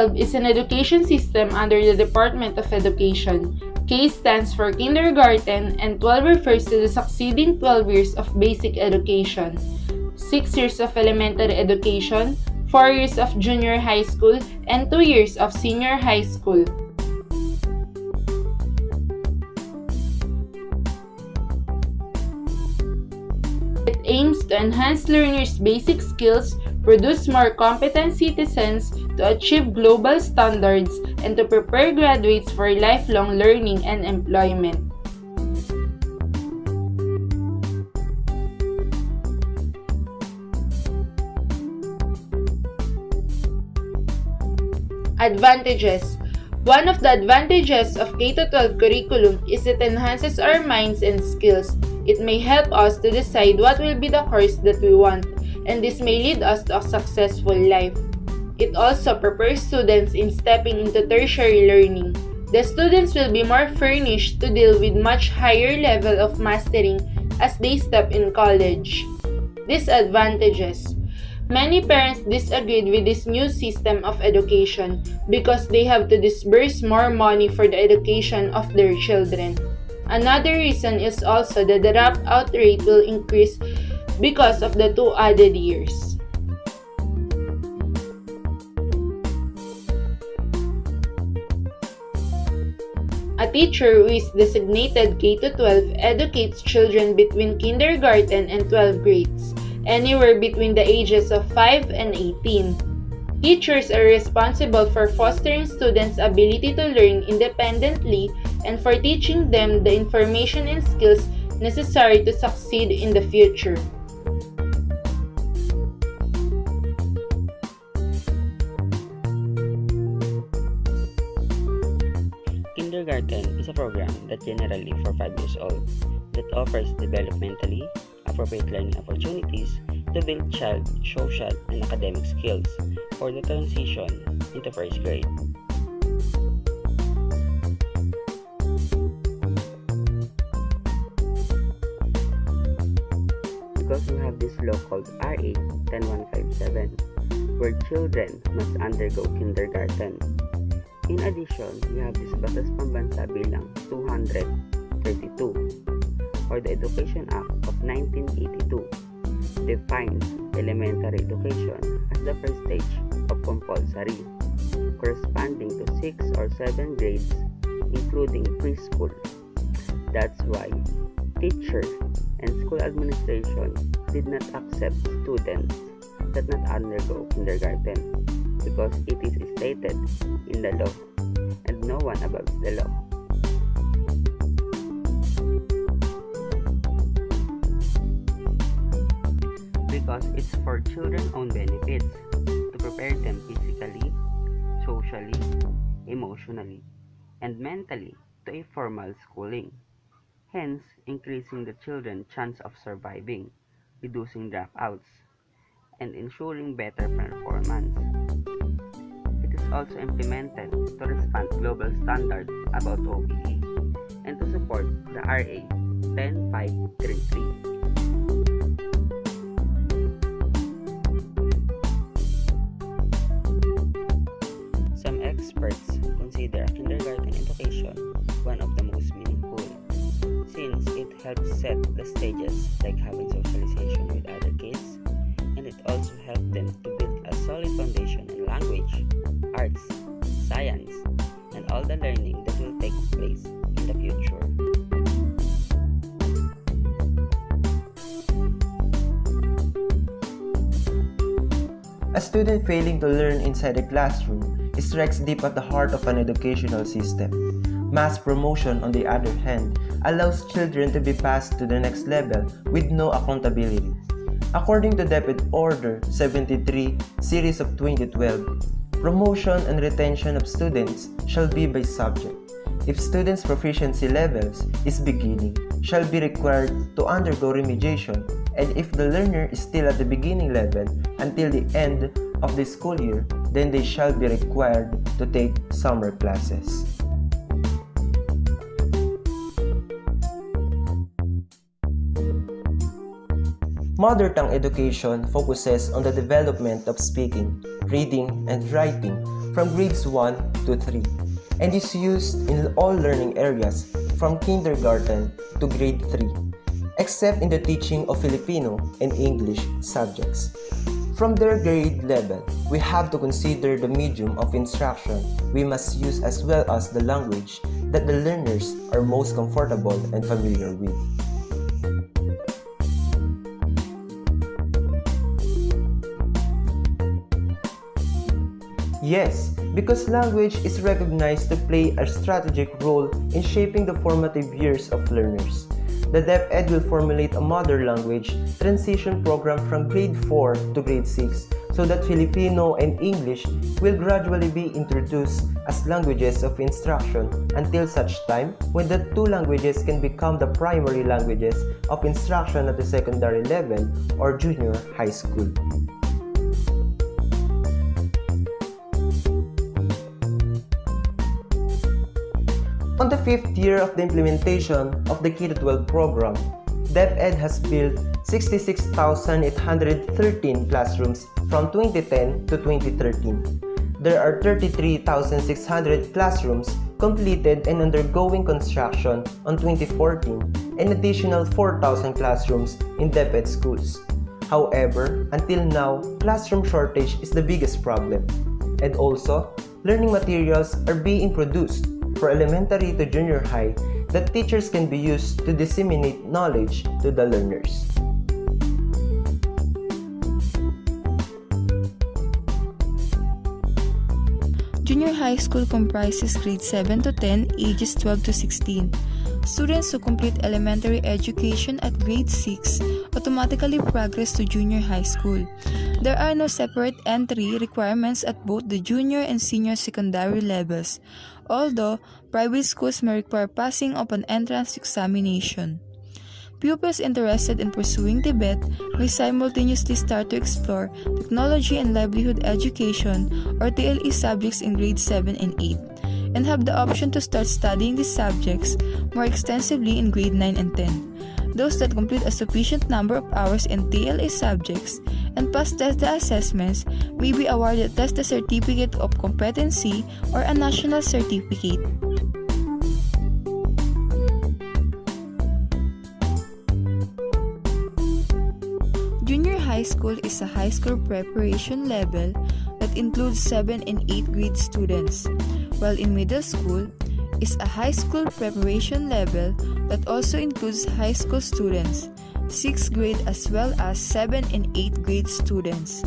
K-12 is an education system under the Department of Education. K stands for kindergarten and 12 refers to the succeeding 12 years of basic education, 6 years of elementary education, 4 years of junior high school, and 2 years of senior high school. It aims to enhance learners' basic skills, produce more competent citizens, to achieve global standards, and to prepare graduates for lifelong learning and employment. Advantages. One of the advantages of K-12 curriculum is it enhances our minds and skills. It may help us to decide what will be the course that we want, and this may lead us to a successful life. It also prepares students in stepping into tertiary learning. The students will be more furnished to deal with much higher level of mastering as they step in college. Disadvantages. Many parents disagreed with this new system of education because they have to disburse more money for the education of their children. Another reason is also that the dropout rate will increase because of the 2 added years. A teacher who is designated K-12 educates children between kindergarten and 12 grades, anywhere between the ages of 5 and 18. Teachers are responsible for fostering students' ability to learn independently and for teaching them the information and skills necessary to succeed in the future. Kindergarten is a program that generally for 5 years old that offers developmentally appropriate learning opportunities to build child social and academic skills for the transition into first grade. Because we have this law called RA 10157, where children must undergo kindergarten. In addition, we have this Batas Pambansa Bilang 232, or the Education Act of 1982, defines elementary education as the first stage of compulsory, corresponding to 6 or 7 grades, including preschool. That's why teacher and school administration did not accept students that not undergo kindergarten because it is stated in the law and no one above the law. Because it's for children's own benefits to prepare them physically, socially, emotionally, and mentally to a formal schooling, hence increasing the children's chance of surviving, reducing dropouts, and ensuring better performance. It is also implemented to respond to global standards about OBE and to support the RA 10533. Some experts consider kindergarten education one of the most meaningful, since it helps set the stages like having socialization with other kids, and it also helps them to build a solid foundation in language, arts, science, and all the learning that will take place in the future. A student failing to learn inside a classroom strikes deep at the heart of an educational system. Mass promotion, on the other hand, allows children to be passed to the next level with no accountability. According to DepEd Order 73, Series of 2012, promotion and retention of students shall be by subject. If students' proficiency levels is beginning, shall be required to undergo remediation, and if the learner is still at the beginning level until the end of the school year, then they shall be required to take summer classes. Mother tongue education focuses on the development of speaking, reading, and writing, from grades 1 to 3 and is used in all learning areas from kindergarten to grade 3, except in the teaching of Filipino and English subjects. From their grade level, we have to consider the medium of instruction we must use as well as the language that the learners are most comfortable and familiar with. Yes, because language is recognized to play a strategic role in shaping the formative years of learners. The DepEd will formulate a mother language transition program from grade 4 to grade 6 so that Filipino and English will gradually be introduced as languages of instruction until such time when the two languages can become the primary languages of instruction at the secondary level or junior high school. On the 5th year of the implementation of the K-12 program, DepEd has built 66,813 classrooms from 2010 to 2013. There are 33,600 classrooms completed and undergoing construction on 2014 and additional 4,000 classrooms in DepEd schools. However, until now, classroom shortage is the biggest problem. And also, learning materials are being produced for elementary to junior high that teachers can be used to disseminate knowledge to the learners. Junior high school comprises grades 7 to 10, ages 12 to 16. Students who complete elementary education at grade 6 automatically progress to junior high school. There are no separate entry requirements at both the junior and senior secondary levels, although private schools may require passing of an entrance examination. Pupils interested in pursuing TVET may simultaneously start to explore technology and livelihood education or TLE subjects in grades 7 and 8, and have the option to start studying these subjects more extensively in grade 9 and 10. Those that complete a sufficient number of hours in TLE subjects and pass test the assessments may be awarded test the certificate of competency or a national certificate. Junior high school is a high school preparation level that includes 7 and 8 grade students, while in middle school is a high school preparation level that also includes high school students, 6th grade as well as 7 and 8th grade students.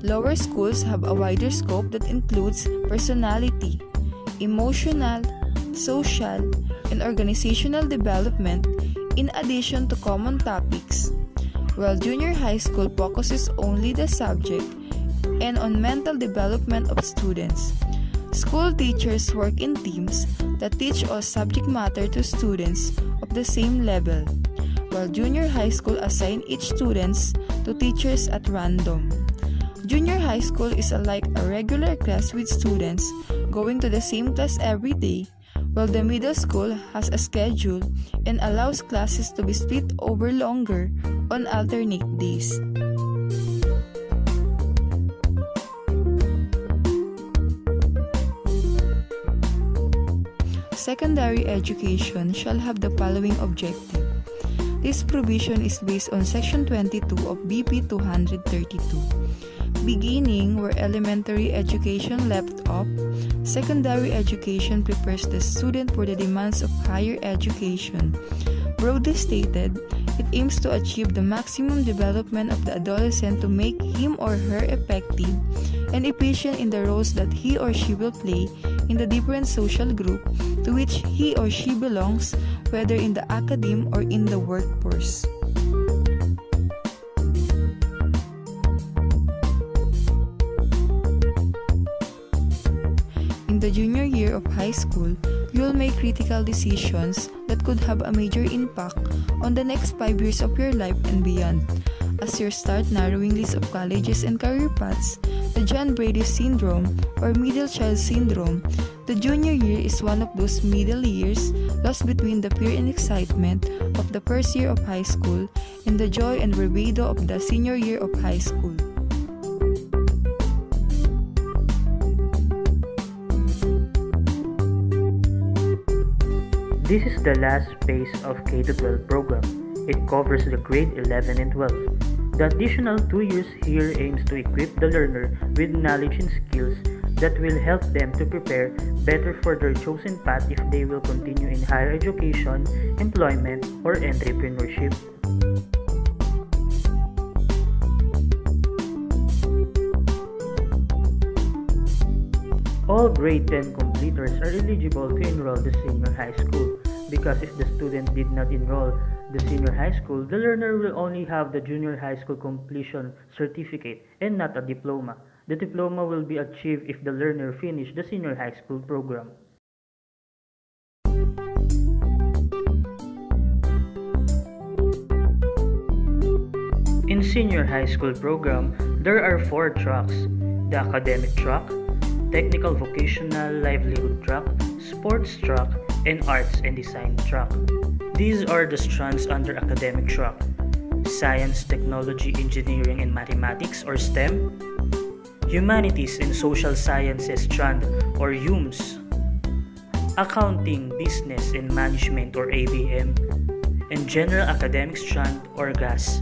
Lower schools have a wider scope that includes personality, emotional, social, and organizational development in addition to common topics, while junior high school focuses only the subject and on mental development of students. School teachers work in teams that teach all subject matter to students of the same level, while junior high school assign each students to teachers at random. Junior high school is like a regular class with students going to the same class every day, while the middle school has a schedule and allows classes to be split over longer on alternate days. Secondary education shall have the following objective. This provision is based on Section 22 of BP 232. Beginning where elementary education left off, secondary education prepares the student for the demands of higher education. Broadly stated, it aims to achieve the maximum development of the adolescent to make him or her effective and efficient in the roles that he or she will play in the different social group to which he or she belongs, whether in the academe or in the workforce. In the junior year of high school, you will make critical decisions that could have a major impact on the next 5 years of your life and beyond. As you start narrowing list of colleges and career paths, the John Brady syndrome or middle child syndrome, the junior year is one of those middle years lost between the fear and excitement of the first year of high school and the joy and bravado of the senior year of high school. This is the last phase of K-12 program. It covers the grade 11 and 12. The additional 2 years here aims to equip the learner with knowledge and skills that will help them to prepare better for their chosen path if they will continue in higher education, employment, or entrepreneurship. All grade 10 completers are eligible to enroll the senior high school because if the student did not enroll the senior high school, the learner will only have the junior high school completion certificate and not a diploma. The diploma will be achieved if the learner finished the senior high school program. In senior high school program, there are 4 tracks: the academic track, technical vocational livelihood track, sports track, and arts and design track. These are the strands under academic track: science, technology, engineering, and mathematics or STEM, humanities and social sciences strand or HUMS, accounting, business, and management or ABM, and general academic strand or GAS.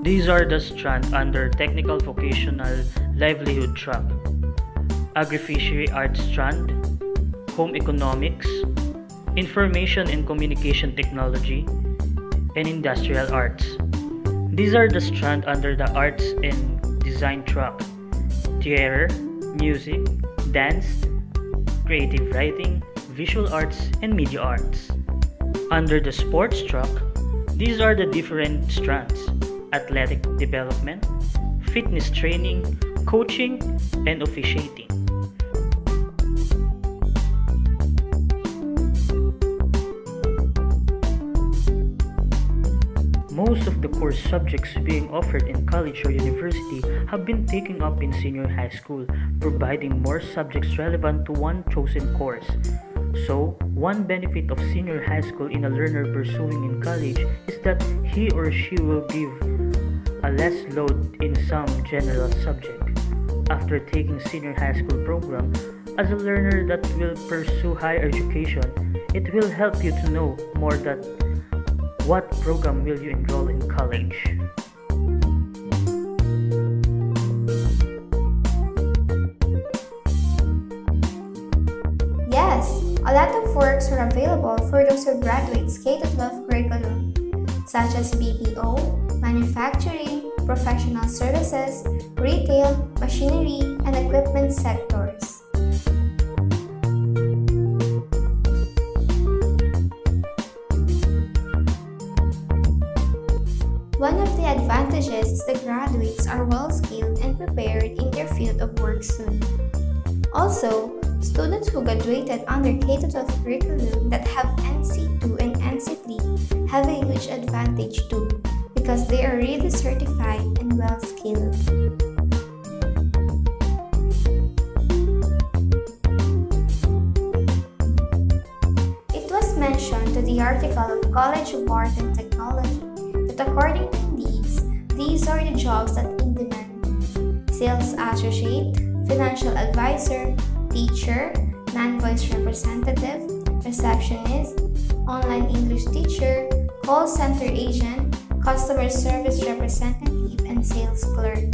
These are the strands under technical vocational livelihood track: agri-fishery arts strand, home economics, information and communication technology, and industrial arts. These are the strands under the arts and design track: theater, music, dance, creative writing, visual arts, and media arts. Under the sports track, these are the different strands: athletic development, fitness training, coaching, and officiating. Most of the course subjects being offered in college or university have been taken up in senior high school, providing more subjects relevant to one chosen course. So, one benefit of senior high school in a learner pursuing in college is that he or she will give a less load in some general subject. After taking senior high school program, as a learner that will pursue higher education, it will help you to know more that what program will you enroll in college. Yes, a lot of works are available for those who graduate K-12 curriculum, such as BPO, manufacturing, professional services, retail, machinery, and equipment sectors. One of the advantages is the graduates are well-skilled and prepared in their field of work soon. Also, students who graduated under K-12 curriculum that have NC2 and NC3 have a huge advantage too, because they are really certified and well-skilled. It was mentioned to the article of College of Art and Technology that according to these are the jobs that in demand: sales associate, financial advisor, teacher, non-voice representative, receptionist, online English teacher, call center agent, customer service representative, and sales clerk.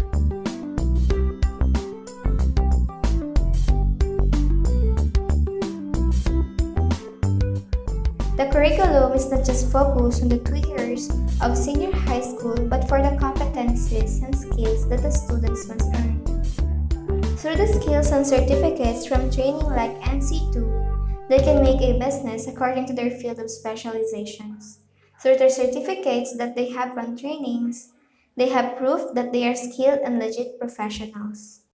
The curriculum is not just focused on the 2 years of senior high school but for the competencies and skills that the students must earn. Through the skills and certificates from training like NC2, they can make a business according to their field of specializations. Through their certificates that they have from trainings, they have proof that they are skilled and legit professionals.